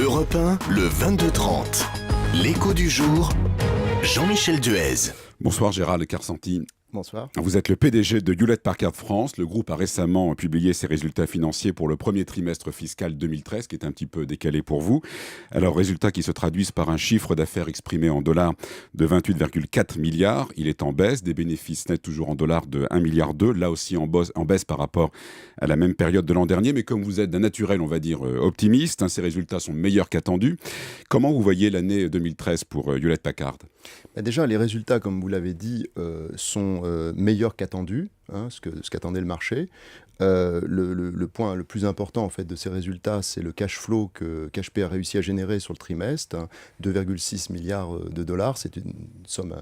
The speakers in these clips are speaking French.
Europe 1, le 22-30. L'écho du jour, Jean-Michel Duez. Bonsoir Gérald Carsanti. Bonsoir. Vous êtes le PDG de Hewlett-Packard France. Le groupe a récemment publié ses résultats financiers pour le premier trimestre fiscal 2013, qui est un petit peu décalé pour vous. Alors, résultats qui se traduisent par un chiffre d'affaires exprimé en dollars de 28,4 milliards. Il est en baisse. Des bénéfices nets toujours en dollars de 1,2 milliard. Là aussi en baisse par rapport à la même période de l'an dernier. Mais comme vous êtes d'un naturel, on va dire, optimiste, ces résultats sont meilleurs qu'attendus. Comment vous voyez l'année 2013 pour Hewlett-Packard ? Déjà, les résultats, comme vous l'avez dit, sont meilleurs qu'attendus, ce qu'attendait le marché. Le point le plus important en fait, de ces résultats, c'est le cash flow que HP a réussi à générer sur le trimestre, 2,6 milliards de dollars. C'est une somme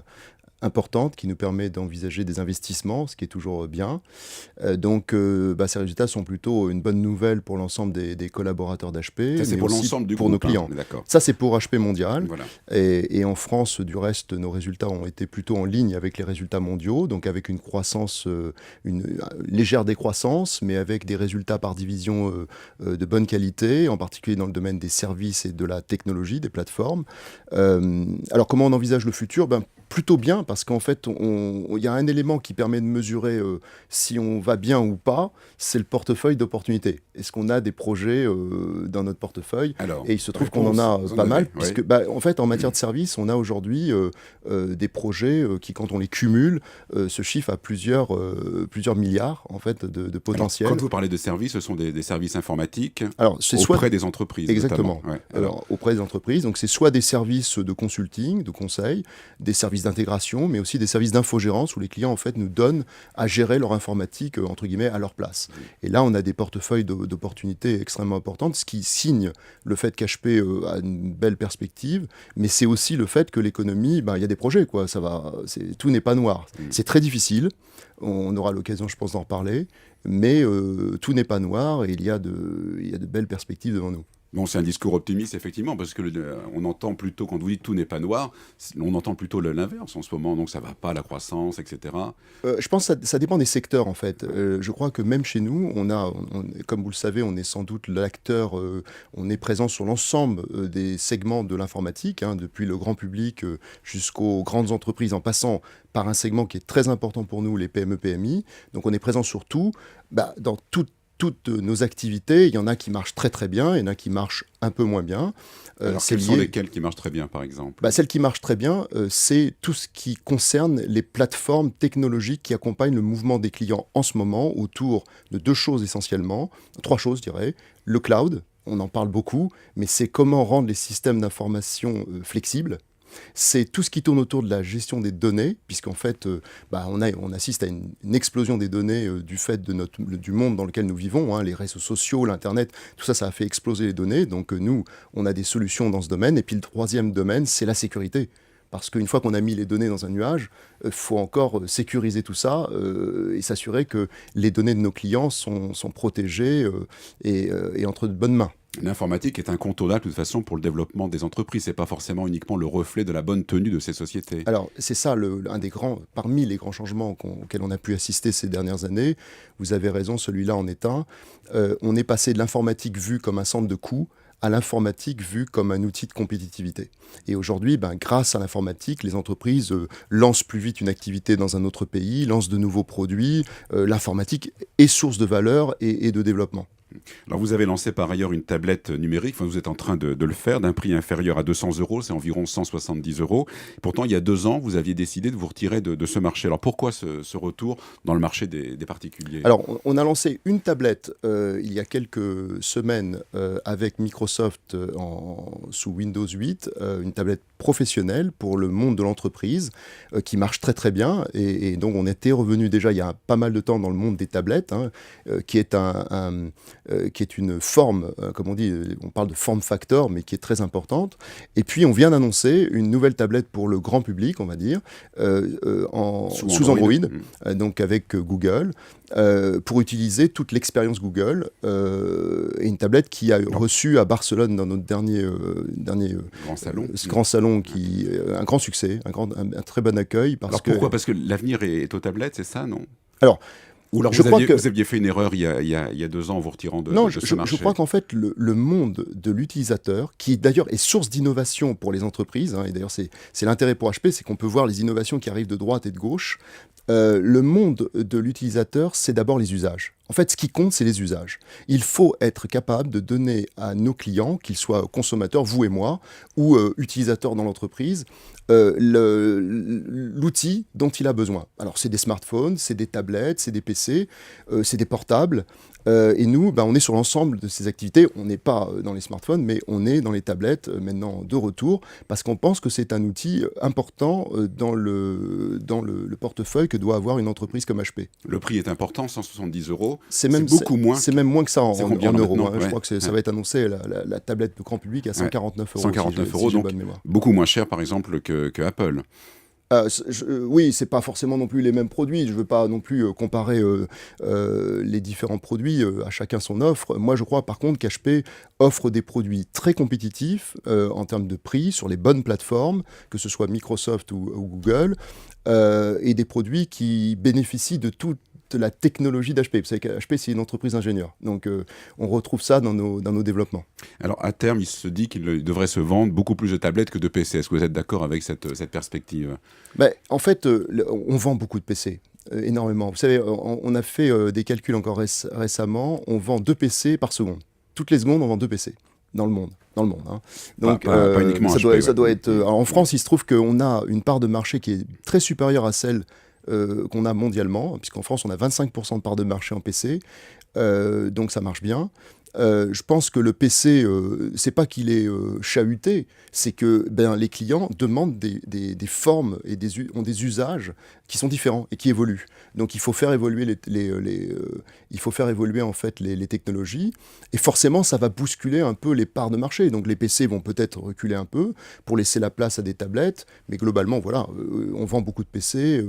importante qui nous permet d'envisager des investissements, ce qui est toujours bien. Donc, ces résultats sont plutôt une bonne nouvelle pour l'ensemble des collaborateurs d'HP. Ça, c'est pour l'ensemble du pour groupe, nos clients. D'accord. Ça, c'est pour HP mondial. Voilà. Et en France, du reste, nos résultats ont été plutôt en ligne avec les résultats mondiaux, donc avec une croissance, une légère décroissance, mais avec des résultats par division de bonne qualité, en particulier dans le domaine des services et de la technologie, des plateformes. Alors, comment on envisage le futur ? Plutôt bien, parce qu'en fait, il y a un élément qui permet de mesurer si on va bien ou pas, c'est le portefeuille d'opportunités. Est-ce qu'on a des projets dans notre portefeuille ? Alors, et il se trouve qu'on en a pas mal, puisque en fait, en matière de services, on a aujourd'hui des projets qui, quand on les cumule, se chiffrent à plusieurs milliards en fait, de potentiel. Alors, quand vous parlez de services, ce sont des services informatiques c'est auprès des entreprises. Exactement. Ouais. Alors, auprès des entreprises, donc c'est soit des services de consulting, de conseil, des services d'intégration, mais aussi des services d'infogérance où les clients en fait nous donnent à gérer leur informatique entre guillemets à leur place. Et là, on a des portefeuilles d'opportunités extrêmement importantes, ce qui signe le fait qu'HP a une belle perspective, mais c'est aussi le fait que l'économie, il y a des projets, quoi. Tout n'est pas noir. C'est très difficile. On aura l'occasion, je pense, d'en reparler, mais tout n'est pas noir et il y a de belles perspectives devant nous. Bon, c'est un discours optimiste, effectivement, parce que on entend plutôt, quand vous dites tout n'est pas noir, on entend plutôt l'inverse en ce moment, donc ça ne va pas, la croissance, etc. Je pense que ça dépend des secteurs, en fait. Je crois que même chez nous, comme vous le savez, on est sans doute l'acteur, on est présent sur l'ensemble des segments de l'informatique, depuis le grand public jusqu'aux grandes entreprises, en passant par un segment qui est très important pour nous, les PME-PMI. Donc on est présent sur tout, dans toutes nos activités. Il y en a qui marchent très très bien, il y en a qui marchent un peu moins bien. Alors quelles sont lesquelles qui marchent très bien, par exemple ? Celles qui marchent très bien, c'est tout ce qui concerne les plateformes technologiques qui accompagnent le mouvement des clients en ce moment autour de deux choses essentiellement, trois choses je dirais. Le cloud, on en parle beaucoup, mais c'est comment rendre les systèmes d'information flexibles. C'est tout ce qui tourne autour de la gestion des données, puisqu'en fait, on assiste à une explosion des données du fait du monde dans lequel nous vivons, les réseaux sociaux, l'Internet, tout ça, ça a fait exploser les données. Donc nous, on a des solutions dans ce domaine. Et puis le troisième domaine, c'est la sécurité. Parce qu'une fois qu'on a mis les données dans un nuage, il faut encore sécuriser tout ça et s'assurer que les données de nos clients sont protégées et entre de bonnes mains. L'informatique est incontournable de toute façon pour le développement des entreprises. Ce n'est pas forcément uniquement le reflet de la bonne tenue de ces sociétés. Alors, c'est ça, parmi les grands changements auxquels on a pu assister ces dernières années. Vous avez raison, celui-là en est un. On est passé de l'informatique vue comme un centre de coûts à l'informatique vue comme un outil de compétitivité. Et aujourd'hui, grâce à l'informatique, les entreprises lancent plus vite une activité dans un autre pays, lancent de nouveaux produits. L'informatique est source de valeur et de développement. Alors vous avez lancé par ailleurs une tablette numérique, vous êtes en train de le faire, d'un prix inférieur à 200 €, c'est environ 170 €. Pourtant, il y a 2 ans, vous aviez décidé de vous retirer de ce marché. Alors pourquoi ce retour dans le marché des particuliers ? Alors, on a lancé une tablette il y a quelques semaines avec Microsoft sous Windows 8, une tablette professionnelle pour le monde de l'entreprise qui marche très très bien. Et donc, on était revenu déjà il y a pas mal de temps dans le monde des tablettes, qui est qui est une forme, comme on dit, on parle de form factor, mais qui est très importante. Et puis, on vient d'annoncer une nouvelle tablette pour le grand public, on va dire, sous Android, donc avec Google, pour utiliser toute l'expérience Google, et une tablette qui a reçu à Barcelone, dans notre dernier grand salon, un grand succès, un très bon accueil. Pourquoi ? Parce que l'avenir est aux tablettes, c'est ça, non ? Alors, Ou alors Je crois que vous aviez fait une erreur il y a 2 ans en vous retirant de non, ce marché. je crois qu'en fait, le monde de l'utilisateur, qui d'ailleurs est source d'innovation pour les entreprises, hein, et d'ailleurs c'est l'intérêt pour HP, c'est qu'on peut voir les innovations qui arrivent de droite et de gauche. Le monde de l'utilisateur, c'est d'abord les usages. En fait, ce qui compte, c'est les usages. Il faut être capable de donner à nos clients, qu'ils soient consommateurs, vous et moi, ou utilisateurs dans l'entreprise, l'outil dont il a besoin. Alors, c'est des smartphones, c'est des tablettes, c'est des PC, c'est des portables. Et nous, on est sur l'ensemble de ces activités. On n'est pas dans les smartphones, mais on est dans les tablettes maintenant de retour, parce qu'on pense que c'est un outil important dans le portefeuille que doit avoir une entreprise comme HP. Le prix est important, 170 €. C'est beaucoup moins. C'est même moins que ça en euros. Maintenant, Je crois que ça va être annoncé, la tablette de grand public, à 149 €. 149 €, si j'ai donc bonne mémoire. beaucoup moins cher, par exemple, que Apple. Oui, c'est pas forcément non plus les mêmes produits. Je veux pas non plus comparer les différents produits. À chacun son offre. Moi, je crois par contre qu'HP offre des produits très compétitifs en termes de prix sur les bonnes plateformes, que ce soit Microsoft ou Google, et des produits qui bénéficient de toute la technologie d'HP. Vous savez qu'HP, c'est une entreprise ingénieure. Donc, on retrouve ça dans nos développements. Alors, à terme, il se dit qu'il devrait se vendre beaucoup plus de tablettes que de PC. Est-ce que vous êtes d'accord avec cette perspective ? En fait, on vend beaucoup de PC. Énormément. Vous savez, on a fait des calculs encore récemment. On vend 2 PC par seconde. Toutes les secondes, on vend 2 PC dans le monde. Hein. Donc, pas uniquement ça doit être. Alors, en France, il se trouve qu'on a une part de marché qui est très supérieure à celle qu'on a mondialement, puisqu'en France, on a 25% de part de marché en PC, donc ça marche bien. Je pense que le PC, c'est pas qu'il est chahuté, c'est que les clients demandent des formes et ont des usages qui sont différents et qui évoluent. Donc il faut faire évoluer en fait les technologies, et forcément ça va bousculer un peu les parts de marché. Donc les PC vont peut-être reculer un peu pour laisser la place à des tablettes, mais globalement voilà, on vend beaucoup de PC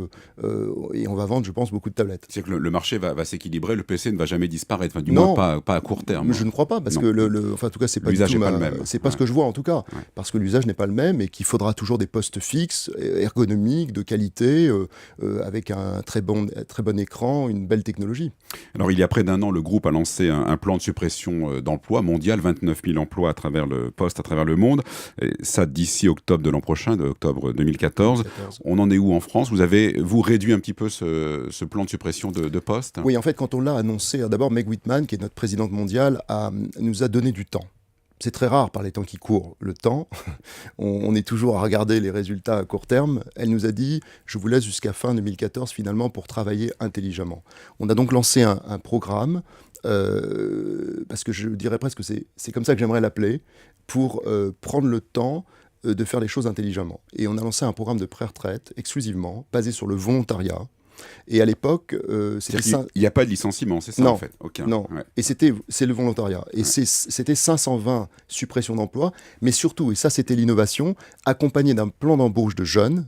et on va vendre, je pense, beaucoup de tablettes. C'est que le marché va s'équilibrer, le PC ne va jamais disparaître, enfin, du moins pas à court terme. Je ne crois pas, parce que en tout cas, c'est pas l'usage du tout n'est pas le même. C'est pas ce que je vois en tout cas, parce que l'usage n'est pas le même et qu'il faudra toujours des postes fixes, ergonomiques, de qualité, avec un très bon écran, une belle technologie. Alors, il y a près d'1 an, le groupe a lancé un plan de suppression d'emplois mondial, 29 000 emplois à travers le monde. Et ça, d'ici octobre de l'an prochain, de octobre 2014. On en est où en France ? Vous avez réduit un petit peu ce plan de suppression de postes ? Oui, en fait, quand on l'a annoncé, d'abord Meg Whitman, qui est notre présidente mondiale, nous a donné du temps. C'est très rare par les temps qui courent, le temps. On est toujours à regarder les résultats à court terme. Elle nous a dit, je vous laisse jusqu'à fin 2014 finalement pour travailler intelligemment. On a donc lancé un programme, parce que je dirais presque que c'est comme ça que j'aimerais l'appeler, pour prendre le temps de faire les choses intelligemment. Et on a lancé un programme de pré-retraite exclusivement, basé sur le volontariat. Et à l'époque, il n'y a pas de licenciement, c'est ça non, en fait. Aucun. Non, ouais. Et c'est le volontariat. Et c'était 520 suppressions d'emplois, mais surtout, et ça c'était l'innovation, accompagné d'un plan d'embauche de jeunes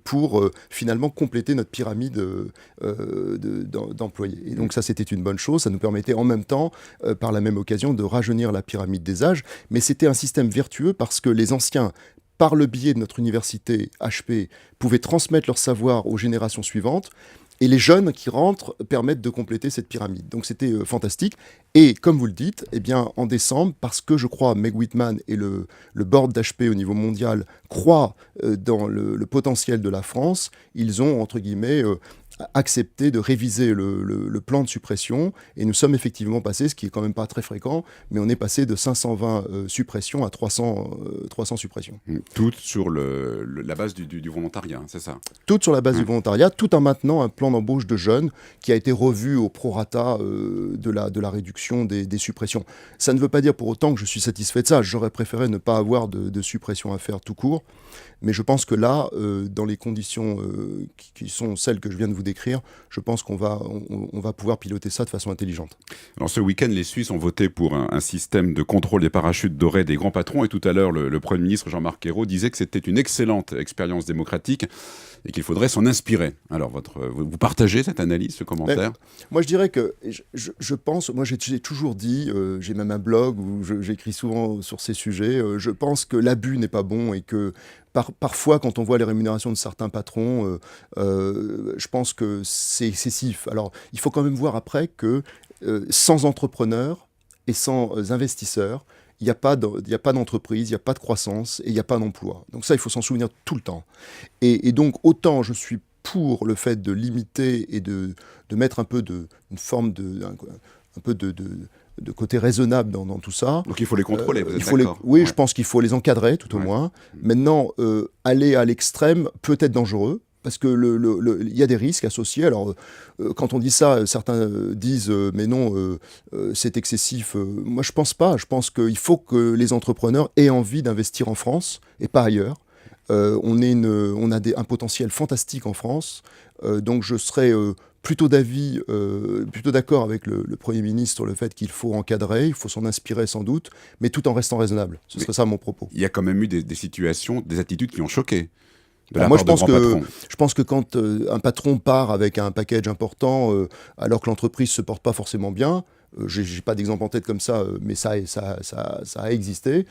pour finalement compléter notre pyramide d'employés. Et donc ça c'était une bonne chose, ça nous permettait en même temps, par la même occasion, de rajeunir la pyramide des âges, mais c'était un système vertueux parce que les anciens, par le biais de notre université HP, pouvaient transmettre leur savoir aux générations suivantes, et les jeunes qui rentrent permettent de compléter cette pyramide. Donc c'était fantastique. Et comme vous le dites, en décembre, parce que je crois Meg Whitman et le board d'HP au niveau mondial croient dans le potentiel de la France, ils ont, entre guillemets, accepté de réviser le plan de suppression, et nous sommes effectivement passés, ce qui est quand même pas très fréquent, mais on est passé de 520 suppressions à 300 suppressions. Toutes sur la base du volontariat, c'est ça ? Toutes sur la base du volontariat, tout en maintenant un plan d'embauche de jeunes qui a été revu au prorata de la réduction des suppressions. Ça ne veut pas dire pour autant que je suis satisfait de ça. J'aurais préféré ne pas avoir de suppression à faire tout court. Mais je pense que là, dans les conditions qui sont celles que je viens de vous décrire, je pense qu'on va pouvoir piloter ça de façon intelligente. Alors ce week-end, les Suisses ont voté pour un système de contrôle des parachutes dorés des grands patrons. Et tout à l'heure, le Premier ministre Jean-Marc Ayrault disait que c'était une excellente expérience démocratique et qu'il faudrait s'en inspirer. Alors vous partagez cette analyse, ce commentaire ? Moi je dirais que je pense, moi j'ai toujours dit, j'ai même un blog où j'écris souvent sur ces sujets, je pense que l'abus n'est pas bon et que parfois, quand on voit les rémunérations de certains patrons, je pense que c'est excessif. Alors, il faut quand même voir après que sans entrepreneurs et sans investisseurs, il n'y a pas d'entreprise, il n'y a pas de croissance et il n'y a pas d'emploi. Donc ça, il faut s'en souvenir tout le temps. Et donc, autant je suis pour le fait de limiter et de mettre un peu une forme un peu de côté raisonnable dans tout ça. Donc il faut les contrôler, vous êtes d'accord? Oui, je pense qu'il faut les encadrer, tout au Ouais. moins. Maintenant, aller à l'extrême peut être dangereux, parce que il y a des risques associés. Alors, quand on dit ça, certains disent mais non, c'est excessif. Moi, je pense pas. Je pense qu'il faut que les entrepreneurs aient envie d'investir en France et pas ailleurs. On a un potentiel fantastique en France. Donc, je serais plutôt d'accord avec le Premier ministre sur le fait qu'il faut encadrer, il faut s'en inspirer sans doute, mais tout en restant raisonnable. Ce serait ça mon propos. Il y a quand même eu des situations, des attitudes qui ont choqué. Moi, je pense que quand un patron part avec un package important, alors que l'entreprise se porte pas forcément bien, j'ai pas d'exemple en tête comme ça, mais ça a existé.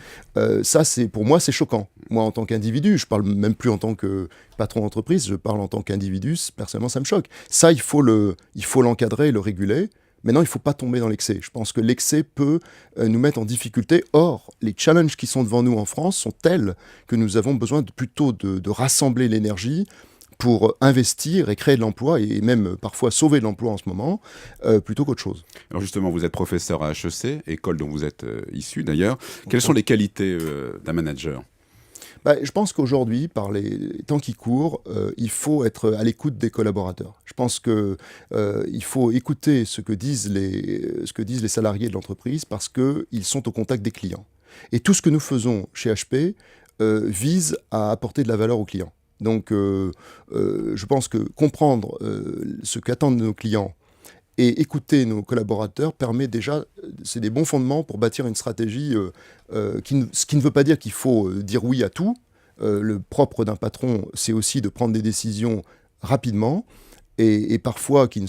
Ça, pour moi, c'est choquant. Moi, en tant qu'individu, je parle même plus en tant que patron d'entreprise, je parle en tant qu'individu. Personnellement, ça me choque. Ça, il faut l'encadrer et le réguler. Maintenant, il ne faut pas tomber dans l'excès. Je pense que l'excès peut nous mettre en difficulté. Or, les challenges qui sont devant nous en France sont tels que nous avons besoin plutôt de rassembler l'énergie pour investir et créer de l'emploi et même parfois sauver de l'emploi en ce moment, plutôt qu'autre chose. Alors justement, vous êtes professeur à HEC, école dont vous êtes issu d'ailleurs. Quelles sont les qualités d'un manager ? Je pense qu'aujourd'hui, par les temps qui courent, il faut être à l'écoute des collaborateurs. Je pense qu'il faut écouter ce que disent les salariés de l'entreprise parce qu'ils sont au contact des clients. Et tout ce que nous faisons chez HP vise à apporter de la valeur aux clients. Donc, je pense que comprendre ce qu'attendent nos clients et écouter nos collaborateurs permet déjà, c'est des bons fondements pour bâtir une stratégie, ce qui ne veut pas dire qu'il faut dire oui à tout. Le propre d'un patron, c'est aussi de prendre des décisions rapidement et parfois qui ne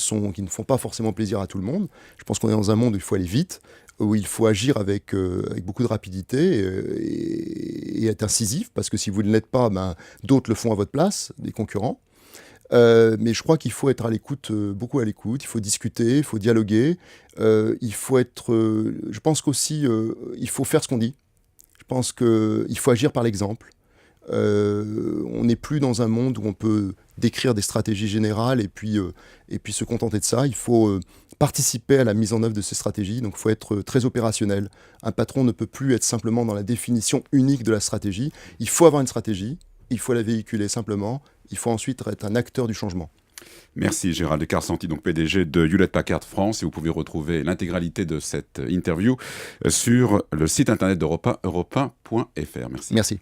font pas forcément plaisir à tout le monde. Je pense qu'on est dans un monde où il faut aller vite, où il faut agir avec beaucoup de rapidité et être incisif, parce que si vous ne l'êtes pas, d'autres le font à votre place, des concurrents. Mais je crois qu'il faut être à l'écoute, beaucoup à l'écoute, il faut discuter, il faut dialoguer, je pense qu'aussi, il faut faire ce qu'on dit. Je pense qu'il faut agir par l'exemple. On n'est plus dans un monde où on peut décrire des stratégies générales et puis se contenter de ça. Il faut participer à la mise en œuvre de ces stratégies, donc il faut être très opérationnel. Un patron ne peut plus être simplement dans la définition unique de la stratégie. Il faut avoir une stratégie, il faut la véhiculer simplement, il faut ensuite être un acteur du changement. Merci Gérald Carsanti, donc PDG de Hewlett-Packard France, et vous pouvez retrouver l'intégralité de cette interview sur le site internet d'Europe 1, europe1.fr. Merci. Merci.